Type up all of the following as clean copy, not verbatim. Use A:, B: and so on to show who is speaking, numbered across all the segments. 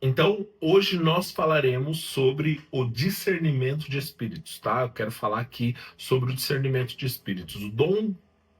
A: Então, hoje nós falaremos sobre o discernimento de espíritos, tá? Eu quero falar aqui sobre o discernimento de espíritos. O dom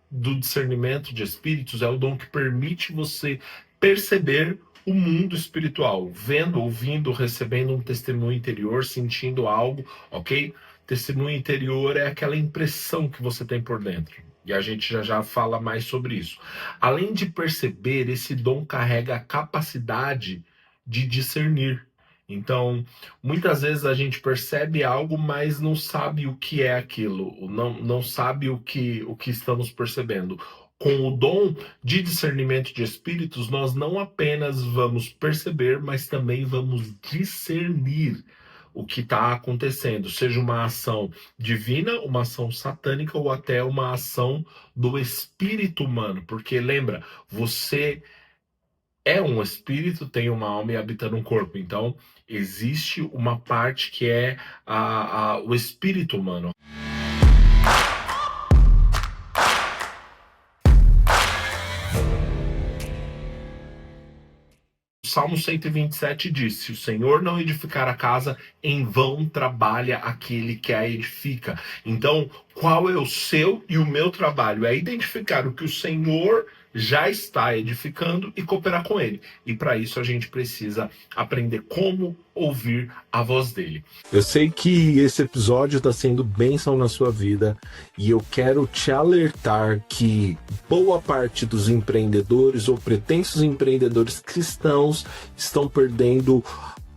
A: do discernimento de espíritos é o dom que permite você perceber o mundo espiritual, vendo, ouvindo, recebendo um testemunho interior, sentindo algo, ok? Testemunho interior é aquela impressão que você tem por dentro. E a gente já fala mais sobre isso. Além de perceber, esse dom carrega a capacidade de discernir. Então, muitas vezes a gente percebe algo, mas não sabe o que é aquilo, não sabe o que estamos percebendo. Com o dom de discernimento de espíritos, nós não apenas vamos perceber, mas também vamos discernir o que está acontecendo, seja uma ação divina, uma ação satânica ou até uma ação do espírito humano. Porque lembra, você é um espírito, tem uma alma e habita num corpo. Então, existe uma parte que é o espírito humano. O Salmo 127 diz: se o Senhor não edificar a casa, em vão trabalha aquele que a edifica. Então, qual é o seu e o meu trabalho? É identificar o que o Senhor já está edificando e cooperar com ele. E para isso a gente precisa aprender como ouvir a voz dele.
B: Eu sei que esse episódio está sendo bênção na sua vida e eu quero te alertar que boa parte dos empreendedores ou pretensos empreendedores cristãos estão perdendo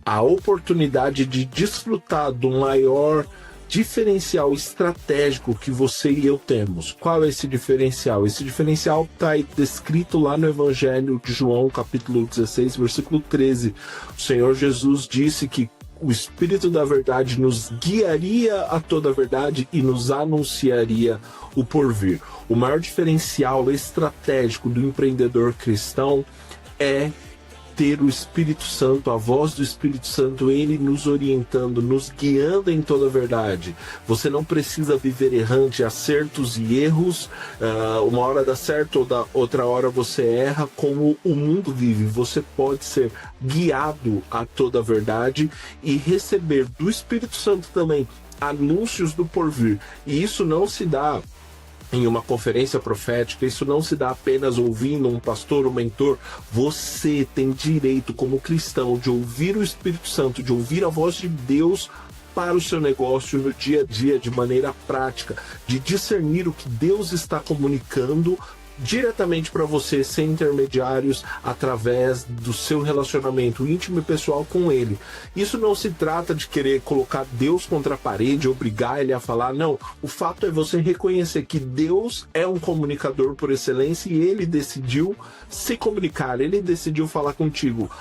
B: a oportunidade de desfrutar do maior diferencial estratégico que você e eu temos. Qual é esse diferencial? Esse diferencial está descrito lá no Evangelho de João, capítulo 16, versículo 13. O Senhor Jesus disse que o Espírito da Verdade nos guiaria a toda a verdade e nos anunciaria o porvir. O maior diferencial estratégico do empreendedor cristão é ter o Espírito Santo, a voz do Espírito Santo, ele nos orientando, nos guiando em toda a verdade. Você não precisa viver errante, acertos e erros. Uma hora dá certo, outra hora você erra, como o mundo vive. Você pode ser guiado a toda a verdade e receber do Espírito Santo também anúncios do porvir. E isso não se dá em uma conferência profética, isso não se dá apenas ouvindo um pastor, um mentor. Você tem direito, como cristão, de ouvir o Espírito Santo, de ouvir a voz de Deus para o seu negócio no dia a dia, de maneira prática, de discernir o que Deus está comunicando diretamente para você, sem intermediários, através do seu relacionamento íntimo e pessoal com ele. Isso não se trata de querer colocar Deus contra a parede, obrigar ele a falar, não. O fato é você reconhecer que Deus é um comunicador por excelência e ele decidiu se comunicar, ele decidiu falar contigo.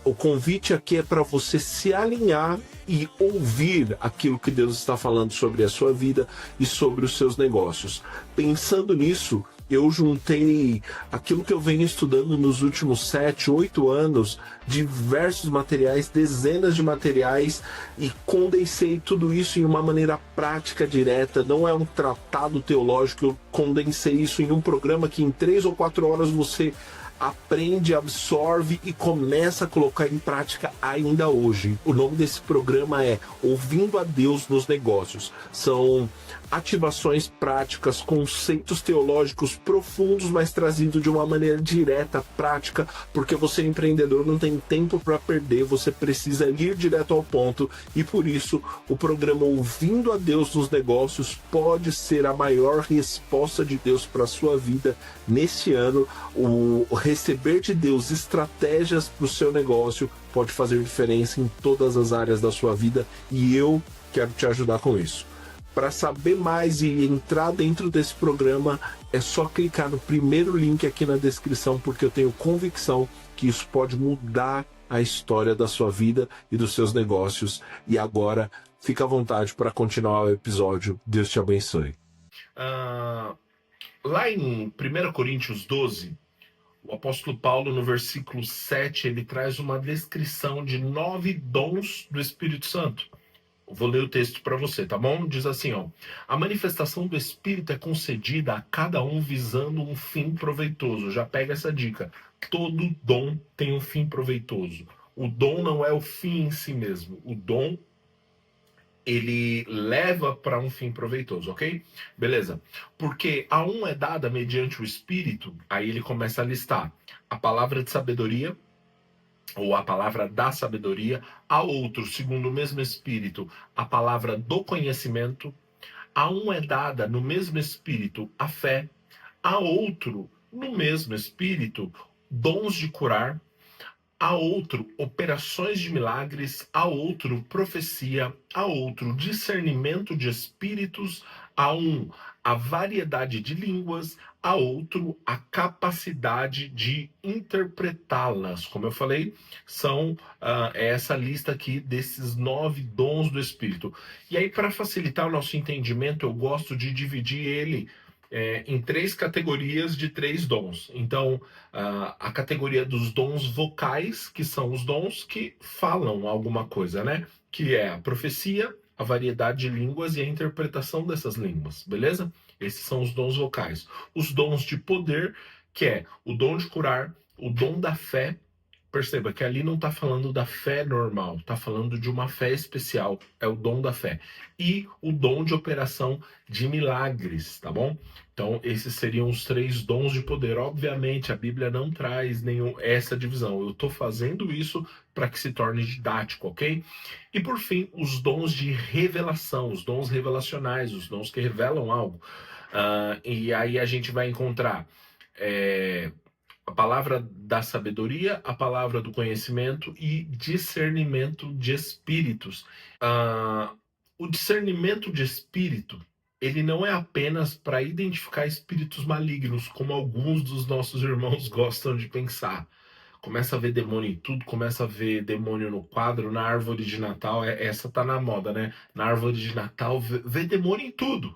B: O convite aqui é para você se alinhar e ouvir aquilo que Deus está falando sobre a sua vida e sobre os seus negócios. Pensando nisso, eu juntei aquilo que eu venho estudando nos últimos 7, 8 anos, diversos materiais, dezenas de materiais, e condensei tudo isso em uma maneira prática, direta. Não é um tratado teológico, eu condensei isso em um programa que em 3 ou 4 horas você aprende, absorve e começa a colocar em prática ainda hoje. O nome desse programa é Ouvindo a Deus nos Negócios. São ativações práticas, conceitos teológicos profundos, mas trazido de uma maneira direta, prática, porque você empreendedor não tem tempo para perder, você precisa ir direto ao ponto, e por isso o programa Ouvindo a Deus nos Negócios pode ser a maior resposta de Deus para a sua vida neste ano. O receber de Deus estratégias para o seu negócio pode fazer diferença em todas as áreas da sua vida, e eu quero te ajudar com isso. Para saber mais e entrar dentro desse programa, é só clicar no primeiro link aqui na descrição, porque eu tenho convicção que isso pode mudar a história da sua vida e dos seus negócios. E agora, fica à vontade para continuar o episódio. Deus te abençoe.
A: Lá em 1 Coríntios 12, o apóstolo Paulo, no versículo 7, ele traz uma descrição de 9 dons do Espírito Santo. Vou ler o texto para você, tá bom? Diz assim, ó: a manifestação do Espírito é concedida a cada um visando um fim proveitoso. Já pega essa dica. Todo dom tem um fim proveitoso. O dom não é o fim em si mesmo. O dom, ele leva para um fim proveitoso, ok? Beleza. Porque a um é dada mediante o Espírito, aí ele começa a listar a palavra de sabedoria, ou a palavra da sabedoria, a outro, segundo o mesmo Espírito, a palavra do conhecimento, a um é dada no mesmo Espírito a fé, a outro, no mesmo Espírito, dons de curar, a outro operações de milagres, a outro profecia, a outro discernimento de espíritos, a um a variedade de línguas, a outro a capacidade de interpretá-las. Como eu falei, são essa lista aqui desses 9 dons do Espírito. E aí, para facilitar o nosso entendimento, eu gosto de dividir ele em 3 categorias de 3 dons. Então, a categoria dos dons vocais, que são os dons que falam alguma coisa, né? Que é a profecia, a variedade de línguas e a interpretação dessas línguas, beleza? Esses são os dons vocais. Os dons de poder, que é o dom de curar, o dom da fé. Perceba que ali não está falando da fé normal, está falando de uma fé especial, é o dom da fé. E o dom de operação de milagres, tá bom? Então, esses seriam os 3 dons de poder. Obviamente, a Bíblia não traz essa divisão. Eu estou fazendo isso para que se torne didático, ok? E por fim, os dons de revelação, os dons revelacionais, os dons que revelam algo. E aí a gente vai encontrar a palavra da sabedoria, a palavra do conhecimento e discernimento de espíritos. O discernimento de espírito, ele não é apenas para identificar espíritos malignos, como alguns dos nossos irmãos gostam de pensar. Começa a ver demônio em tudo, começa a ver demônio no quadro, na árvore de Natal, essa tá na moda, né? Na árvore de Natal, vê demônio em tudo.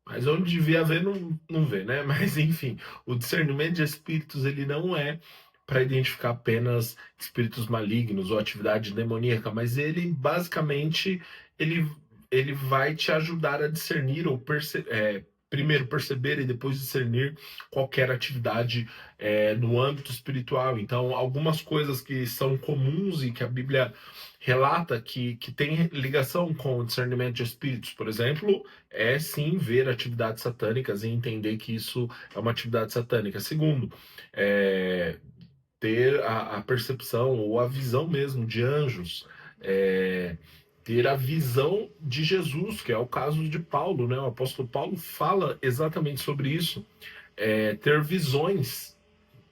A: Mas onde devia haver, não vê, né? Mas enfim, o discernimento de espíritos, ele não é para identificar apenas espíritos malignos ou atividade demoníaca, mas ele basicamente ele, ele vai te ajudar a discernir ou primeiro perceber e depois discernir qualquer atividade no âmbito espiritual. Então, algumas coisas que são comuns e que a Bíblia relata que tem ligação com o discernimento de espíritos, por exemplo, é sim ver atividades satânicas e entender que isso é uma atividade satânica. Segundo, ter a percepção ou a visão mesmo de anjos, ter a visão de Jesus, que é o caso de Paulo, né? O apóstolo Paulo fala exatamente sobre isso. Ter visões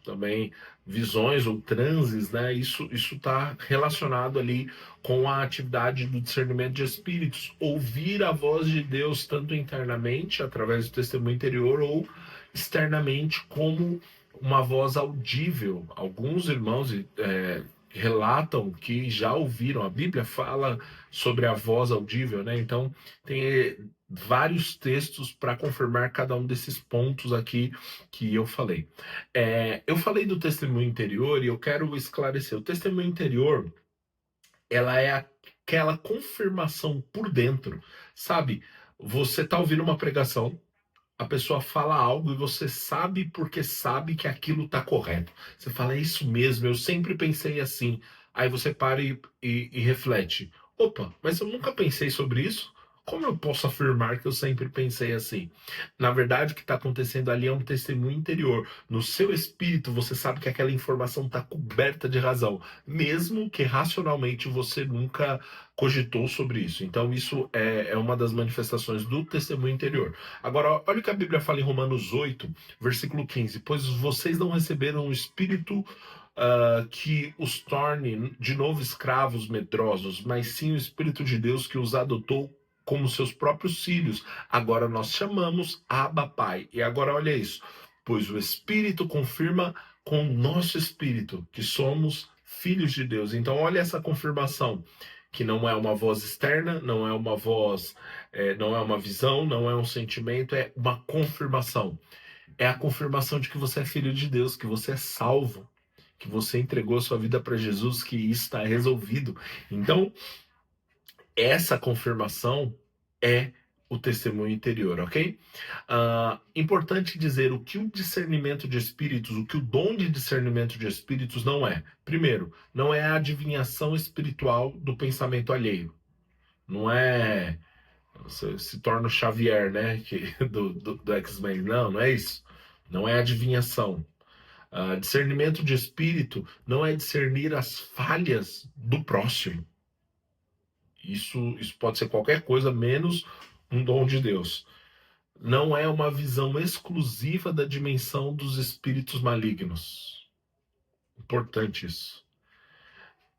A: também, visões ou transes, né? Isso está relacionado ali com a atividade do discernimento de espíritos. Ouvir a voz de Deus tanto internamente, através do testemunho interior, ou externamente, como uma voz audível. Alguns irmãos relatam que já ouviram. A Bíblia fala sobre a voz audível, né? Então, tem vários textos para confirmar cada um desses pontos aqui que eu falei. Eu falei do testemunho interior e eu quero esclarecer. O testemunho interior, ela é aquela confirmação por dentro, sabe? Você tá ouvindo uma pregação, a pessoa fala algo e você sabe porque sabe que aquilo tá correto. Você fala, é isso mesmo, eu sempre pensei assim. Aí você para e reflete. Opa, mas eu nunca pensei sobre isso? Como eu posso afirmar que eu sempre pensei assim? Na verdade, o que está acontecendo ali é um testemunho interior. No seu espírito, você sabe que aquela informação está coberta de razão, mesmo que racionalmente você nunca cogitou sobre isso. Então, isso é uma das manifestações do testemunho interior. Agora, olha o que a Bíblia fala em Romanos 8, versículo 15. Pois vocês não receberam um espírito que os torne de novo escravos medrosos, mas sim o Espírito de Deus que os adotou como seus próprios filhos. Agora nós chamamos Abba Pai. E agora olha isso. Pois o Espírito confirma com o nosso espírito que somos filhos de Deus. Então olha essa confirmação, que não é uma voz externa, não é uma voz, não é uma visão, não é um sentimento, é uma confirmação. É a confirmação de que você é filho de Deus, que você é salvo, que você entregou a sua vida para Jesus, que isso está resolvido. Então, essa confirmação é o testemunho interior, ok? Importante dizer o que o discernimento de espíritos, o que o dom de discernimento de espíritos não é. Primeiro, não é a adivinhação espiritual do pensamento alheio. Não é... se torna o Xavier, né? Do X-Men. Não, não é isso. Não é adivinhação. Discernimento de espírito não é discernir as falhas do próximo. Isso pode ser qualquer coisa, menos um dom de Deus. Não é uma visão exclusiva da dimensão dos espíritos malignos. Importante isso.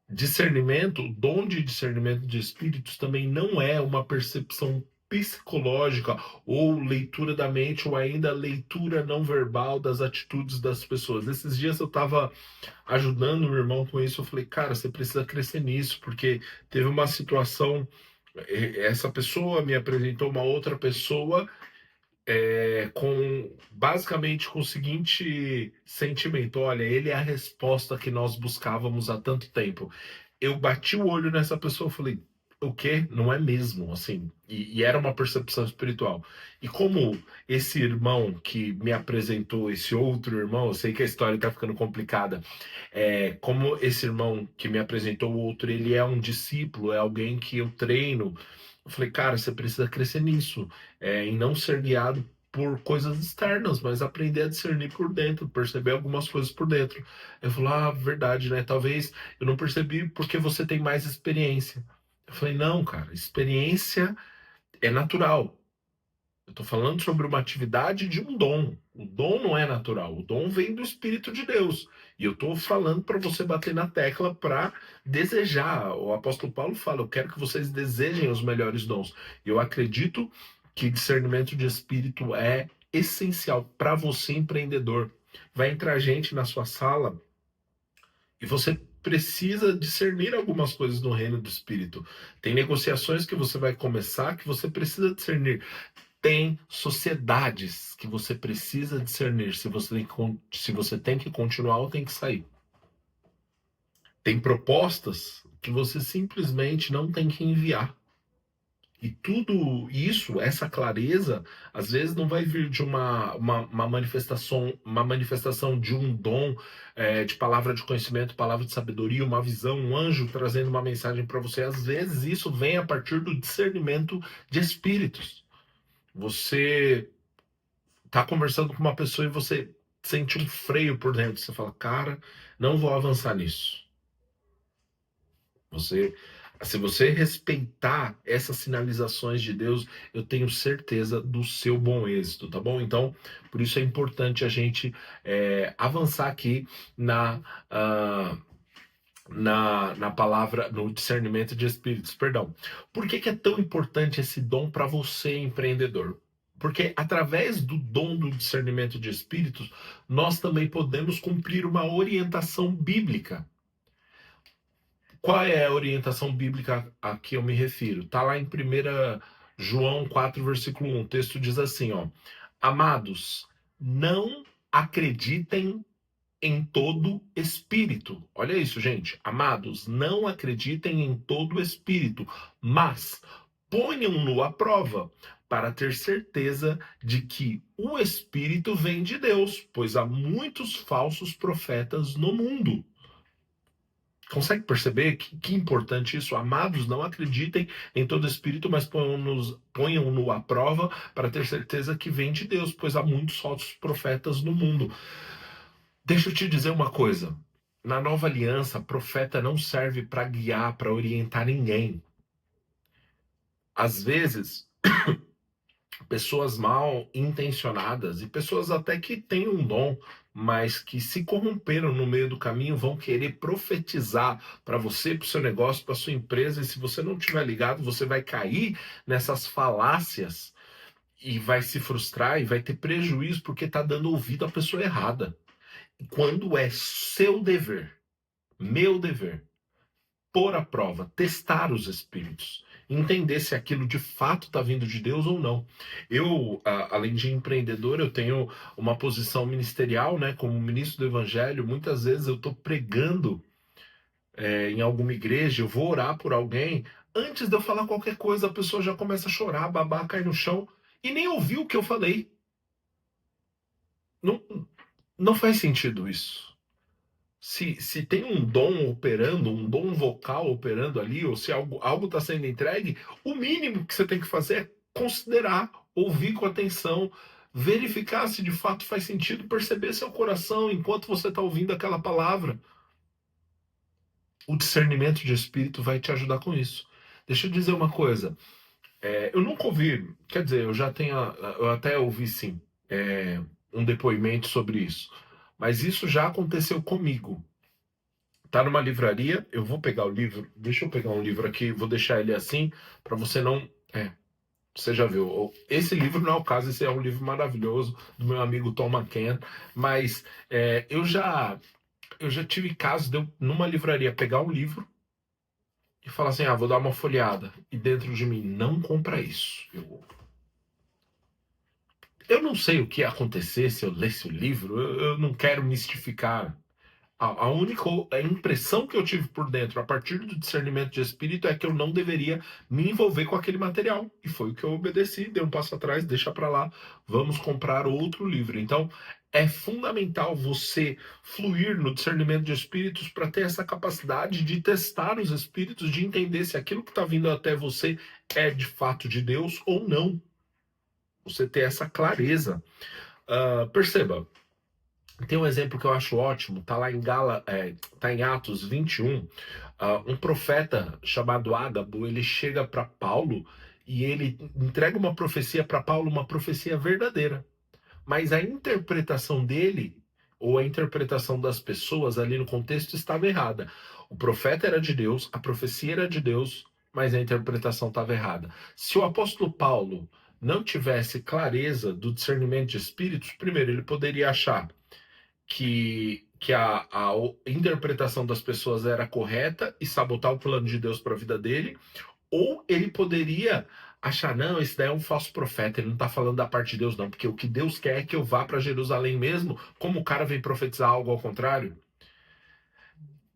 A: Discernimento, o dom de discernimento de espíritos também não é uma percepção psicológica ou leitura da mente ou ainda leitura não verbal das atitudes das pessoas. Esses dias eu estava ajudando meu irmão com isso, eu falei, cara, você precisa crescer nisso, porque teve uma situação, essa pessoa me apresentou uma outra pessoa basicamente com o seguinte sentimento: olha, ele é a resposta que nós buscávamos há tanto tempo. Eu bati o olho nessa pessoa e falei, o quê? Não é mesmo, assim. E era uma percepção espiritual. E como esse irmão que me apresentou, esse outro irmão, eu sei que a história está ficando complicada, como esse irmão que me apresentou o outro, ele é um discípulo, é alguém que eu treino. Eu falei, cara, você precisa crescer nisso, em não ser guiado por coisas externas, mas aprender a discernir por dentro, perceber algumas coisas por dentro. Eu falei, verdade, né? Talvez eu não percebi porque você tem mais experiência. Eu falei, não, cara, experiência é natural. Eu tô falando sobre uma atividade de um dom. O dom não é natural, o dom vem do Espírito de Deus. E eu tô falando para você bater na tecla para desejar. O apóstolo Paulo fala, eu quero que vocês desejem os melhores dons. Eu acredito que discernimento de espírito é essencial para você, empreendedor. Vai entrar gente na sua sala e você precisa discernir algumas coisas no reino do espírito. Tem negociações que você vai começar que você precisa discernir. Tem sociedades que você precisa discernir se você tem que continuar ou tem que sair. Tem propostas que você simplesmente não tem que enviar. E tudo isso, essa clareza, às vezes não vai vir de uma manifestação de um dom, de palavra de conhecimento, palavra de sabedoria, uma visão, um anjo trazendo uma mensagem para você. Às vezes isso vem a partir do discernimento de espíritos. Você tá conversando com uma pessoa e você sente um freio por dentro. Você fala, cara, não vou avançar nisso. Se você respeitar essas sinalizações de Deus, eu tenho certeza do seu bom êxito, tá bom? Então, por isso é importante a gente avançar aqui na palavra, no discernimento de espíritos, perdão. Por que é tão importante esse dom para você, empreendedor? Porque através do dom do discernimento de espíritos, nós também podemos cumprir uma orientação bíblica. Qual é a orientação bíblica a que eu me refiro? Está lá em 1 João 4, versículo 1. O texto diz assim, ó: amados, não acreditem em todo espírito. Olha isso, gente. Amados, não acreditem em todo espírito, mas ponham-no à prova, para ter certeza de que o espírito vem de Deus, pois há muitos falsos profetas no mundo. Consegue perceber que importante isso? Amados, não acreditem em todo espírito, mas ponham-no à prova para ter certeza que vem de Deus, pois há muitos falsos profetas no mundo. Deixa eu te dizer uma coisa. Na nova aliança, profeta não serve para guiar, para orientar ninguém. Às vezes, pessoas mal intencionadas e pessoas até que têm um dom, mas que se corromperam no meio do caminho, vão querer profetizar para você, para o seu negócio, para sua empresa, e se você não estiver ligado, você vai cair nessas falácias e vai se frustrar e vai ter prejuízo porque está dando ouvido à pessoa errada. Quando é seu dever, meu dever, pôr à prova, testar os espíritos, entender se aquilo de fato está vindo de Deus ou não. Eu, além de empreendedor, eu tenho uma posição ministerial, né, como ministro do Evangelho. Muitas vezes eu estou pregando em alguma igreja, eu vou orar por alguém, antes de eu falar qualquer coisa, a pessoa já começa a chorar, babar, cair no chão, e nem ouviu o que eu falei. Não, não faz sentido isso. Se tem um dom operando, um dom vocal operando ali, ou se algo está sendo entregue, o mínimo que você tem que fazer é considerar, ouvir com atenção, verificar se de fato faz sentido, perceber seu coração enquanto você está ouvindo aquela palavra. O discernimento de espírito vai te ajudar com isso. Deixa eu dizer uma coisa. Eu nunca ouvi, quer dizer, eu até ouvi sim, um depoimento sobre isso. Mas isso já aconteceu comigo. Tá numa livraria, eu vou pegar o livro, deixa eu pegar um livro aqui, vou deixar ele assim, para você não. Você já viu. Esse livro não é o caso, esse é um livro maravilhoso do meu amigo Tom McKen, mas eu já tive casos de eu, numa livraria, pegar um livro e falar assim: vou dar uma folheada. E dentro de mim, não compra isso. Eu não sei o que ia acontecer se eu lesse o livro, eu não quero mistificar. A única impressão que eu tive por dentro, a partir do discernimento de espírito, é que eu não deveria me envolver com aquele material. E foi o que eu obedeci, dei um passo atrás, deixa para lá, vamos comprar outro livro. Então, é fundamental você fluir no discernimento de espíritos para ter essa capacidade de testar os espíritos, de entender se aquilo que está vindo até você é de fato de Deus ou não. Você ter essa clareza. Perceba, tem um exemplo que eu acho ótimo, tá lá tá em Atos 21, um profeta chamado Ágabo, ele chega para Paulo e ele entrega uma profecia para Paulo, uma profecia verdadeira. Mas a interpretação dele, ou a interpretação das pessoas ali no contexto, estava errada. O profeta era de Deus, a profecia era de Deus, mas a interpretação estava errada. Se o apóstolo Paulo não tivesse clareza do discernimento de espíritos, primeiro, ele poderia achar que a interpretação das pessoas era correta e sabotar o plano de Deus para a vida dele, ou ele poderia achar, não, esse daí é um falso profeta, ele não está falando da parte de Deus, não, porque o que Deus quer é que eu vá para Jerusalém mesmo, como o cara vem profetizar algo ao contrário.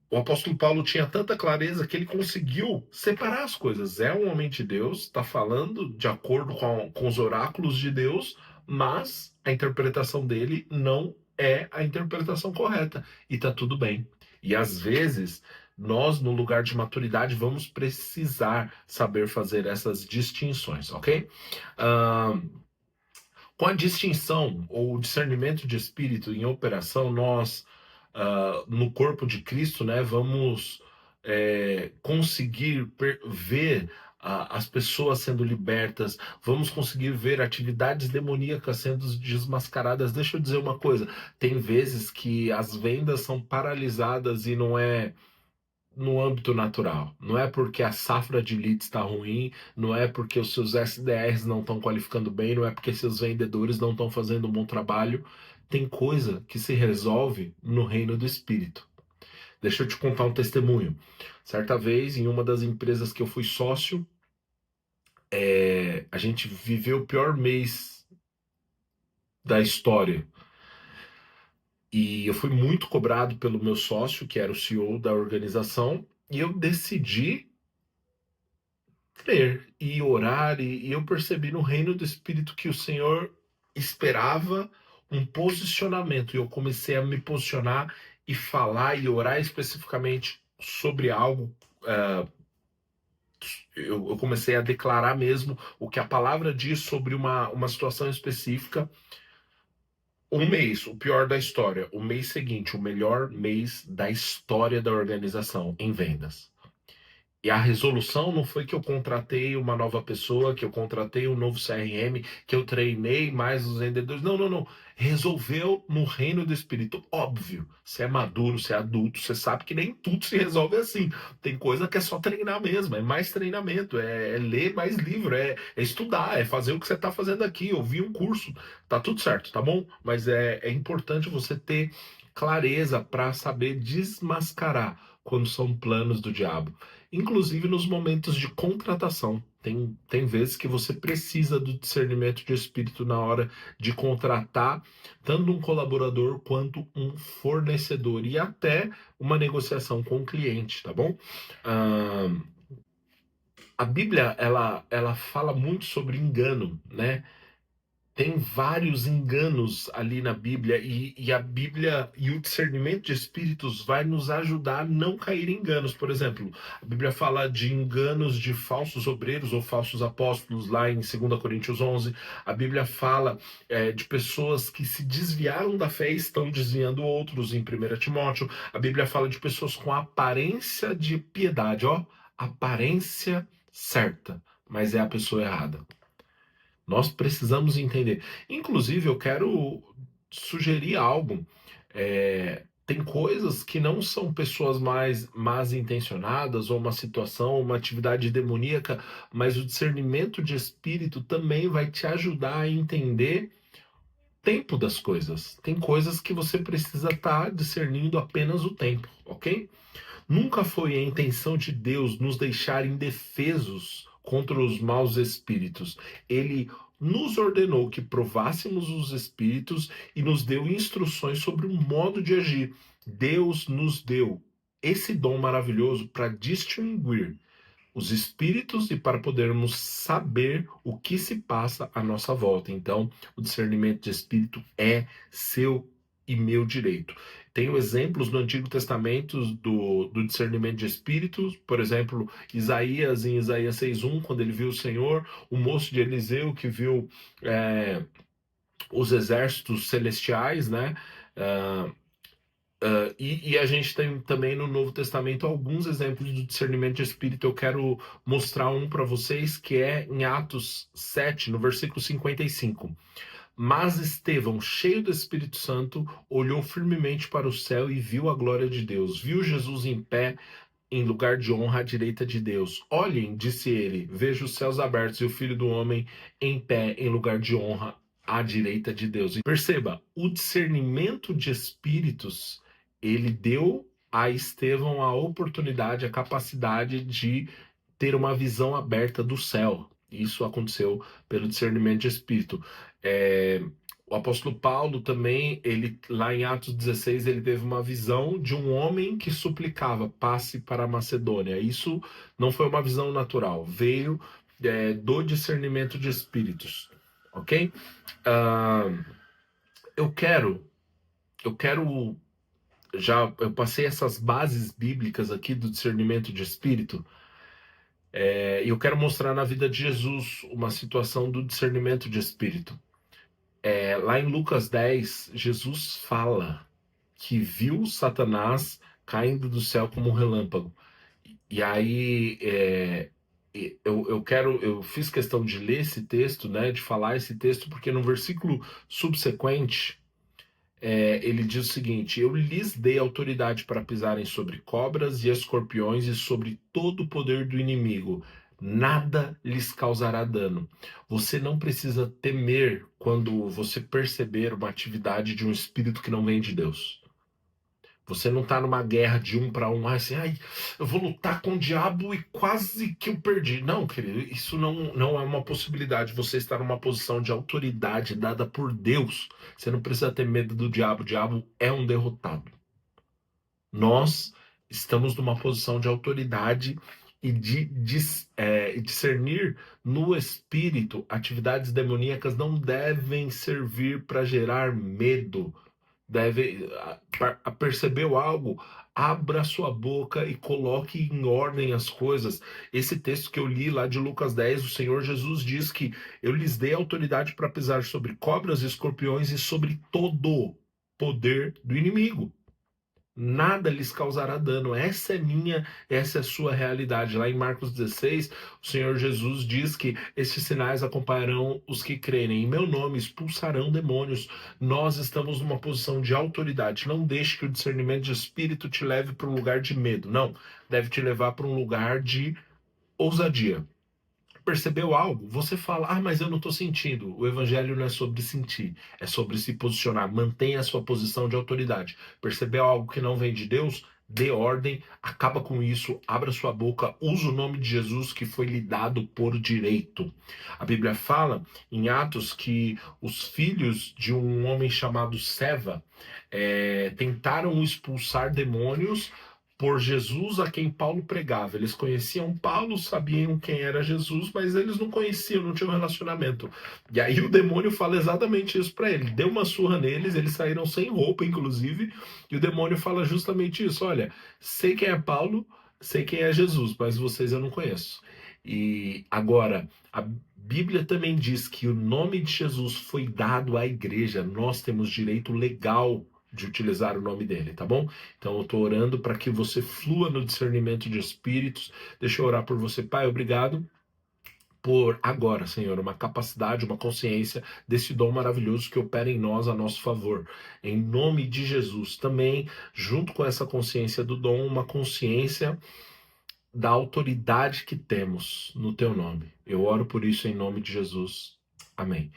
A: O apóstolo Paulo tinha tanta clareza que ele conseguiu separar as coisas. É um homem de Deus, está falando de acordo com os oráculos de Deus, mas a interpretação dele não é a interpretação correta. E tá tudo bem. E às vezes, nós, no lugar de maturidade, vamos precisar saber fazer essas distinções, ok? Com a distinção ou discernimento de espírito em operação, nós no corpo de Cristo, né, vamos conseguir ver as pessoas sendo libertas, vamos conseguir ver atividades demoníacas sendo desmascaradas. Deixa eu dizer uma coisa: tem vezes que as vendas são paralisadas e não é no âmbito natural. Não é porque a safra de leads está ruim, não é porque os seus SDRs não estão qualificando bem, não é porque seus vendedores não estão fazendo um bom trabalho. Tem coisa que se resolve no reino do espírito. Deixa eu te contar um testemunho. Certa vez, em uma das empresas que eu fui sócio, a gente viveu o pior mês da história. E eu fui muito cobrado pelo meu sócio, que era o CEO da organização, e eu decidi crer e orar, e eu percebi no reino do Espírito que o Senhor esperava um posicionamento, e eu comecei a me posicionar e falar e orar especificamente sobre algo. Eu comecei a declarar mesmo o que a palavra diz sobre uma situação específica. Um mês, o pior da história. O mês seguinte, o melhor mês da história da organização em vendas. E a resolução não foi que eu contratei uma nova pessoa, que eu contratei um novo CRM, que eu treinei mais os vendedores. Não, não, não. Resolveu no reino do espírito. Óbvio, você é maduro, você é adulto, você sabe que nem tudo se resolve assim. Tem coisa que é só treinar mesmo, é mais treinamento, é ler mais livro, é estudar, é fazer o que você está fazendo aqui, ouvir um curso. Tá tudo certo, tá bom? Mas é importante você ter clareza para saber desmascarar quando são planos do diabo, inclusive nos momentos de contratação. Tem vezes que você precisa do discernimento de espírito na hora de contratar tanto um colaborador quanto um fornecedor e até uma negociação com o cliente, tá bom? Ah, a Bíblia, ela fala muito sobre engano, né? Tem vários enganos ali na Bíblia e a Bíblia e o discernimento de espíritos vai nos ajudar a não cair em enganos. Por exemplo, a Bíblia fala de enganos de falsos obreiros ou falsos apóstolos lá em 2 Coríntios 11. A Bíblia fala de pessoas que se desviaram da fé e estão desviando outros em 1 Timóteo. A Bíblia fala de pessoas com aparência de piedade, ó, aparência certa, mas é a pessoa errada. Nós precisamos entender. Inclusive, eu quero sugerir algo. Tem coisas que não são pessoas mais más intencionadas, ou uma situação, uma atividade demoníaca, mas o discernimento de espírito também vai te ajudar a entender o tempo das coisas. Tem coisas que você precisa estar discernindo apenas o tempo, ok? Nunca foi a intenção de Deus nos deixar indefesos contra os maus espíritos. Ele nos ordenou que provássemos os espíritos e nos deu instruções sobre o modo de agir. Deus nos deu esse dom maravilhoso para distinguir os espíritos e para podermos saber o que se passa à nossa volta. Então, o discernimento de espírito é seu e meu direito. Tenho exemplos no Antigo Testamento do discernimento de espíritos, por exemplo, Isaías, em Isaías 6:1, quando ele viu o Senhor, o moço de Eliseu que viu os exércitos celestiais, né? E a gente tem também no Novo Testamento alguns exemplos do discernimento de espírito. Eu quero mostrar um para vocês que é em Atos 7, no versículo 55. Mas Estevão, cheio do Espírito Santo, olhou firmemente para o céu e viu a glória de Deus. Viu Jesus em pé em lugar de honra à direita de Deus. Olhem, disse ele, vejo os céus abertos e o Filho do Homem em pé em lugar de honra à direita de Deus. E perceba, o discernimento de espíritos, ele deu a Estevão a oportunidade, a capacidade de ter uma visão aberta do céu. Isso aconteceu pelo discernimento de espírito. O apóstolo Paulo também, ele lá em Atos 16, ele teve uma visão de um homem que suplicava, passe para a Macedônia. Isso não foi uma visão natural, veio do discernimento de espíritos, ok? Eu quero, eu passei essas bases bíblicas aqui do discernimento de espírito, e eu quero mostrar na vida de Jesus uma situação do discernimento de espírito. Lá em Lucas 10, Jesus fala que viu Satanás caindo do céu como um relâmpago. E aí eu fiz questão de ler esse texto, né, de falar esse texto, porque no versículo subsequente ele diz o seguinte: eu lhes dei autoridade para pisarem sobre cobras e escorpiões e sobre todo o poder do inimigo. Nada lhes causará dano. Você não precisa temer quando você perceber uma atividade de um espírito que não vem de Deus. Você não está numa guerra de 1 para 1, assim, eu vou lutar com o diabo e quase que eu perdi. Não, querido, isso não é uma possibilidade. Você está numa posição de autoridade dada por Deus. Você não precisa ter medo do diabo. O diabo é um derrotado. Nós estamos numa posição de autoridade e de discernir no espírito. Atividades demoníacas não devem servir para gerar medo. Percebeu algo? Abra sua boca e coloque em ordem as coisas. Esse texto que eu li lá de Lucas 10, o Senhor Jesus diz que eu lhes dei autoridade para pisar sobre cobras e escorpiões e sobre todo o poder do inimigo. Nada lhes causará dano. Essa é a sua realidade. Lá em Marcos 16, o Senhor Jesus diz que esses sinais acompanharão os que crerem. Em meu nome expulsarão demônios. Nós estamos numa posição de autoridade. Não deixe que o discernimento de espírito te leve para um lugar de medo. Não, deve te levar para um lugar de ousadia. Percebeu algo? Você fala, mas eu não estou sentindo. O evangelho não é sobre sentir, é sobre se posicionar. Mantenha a sua posição de autoridade. Percebeu algo que não vem de Deus? dê ordem, acaba com isso, abra sua boca, use o nome de Jesus que foi lhe dado por direito. A Bíblia fala em Atos que os filhos de um homem chamado Seva tentaram expulsar demônios por Jesus a quem Paulo pregava. Eles conheciam Paulo, sabiam quem era Jesus, mas eles não conheciam, não tinham relacionamento. E aí o demônio fala exatamente isso para ele. Deu uma surra neles, eles saíram sem roupa, inclusive, e o demônio fala justamente isso. Olha, sei quem é Paulo, sei quem é Jesus, mas vocês eu não conheço. E agora, a Bíblia também diz que o nome de Jesus foi dado à igreja. Nós temos direito legal de utilizar o nome dele, tá bom? Então eu estou orando para que você flua no discernimento de espíritos. Deixa eu orar por você, Pai. Obrigado por agora, Senhor, uma capacidade, uma consciência desse dom maravilhoso que opera em nós a nosso favor. Em nome de Jesus. Também, junto com essa consciência do dom, uma consciência da autoridade que temos no teu nome. Eu oro por isso em nome de Jesus. Amém.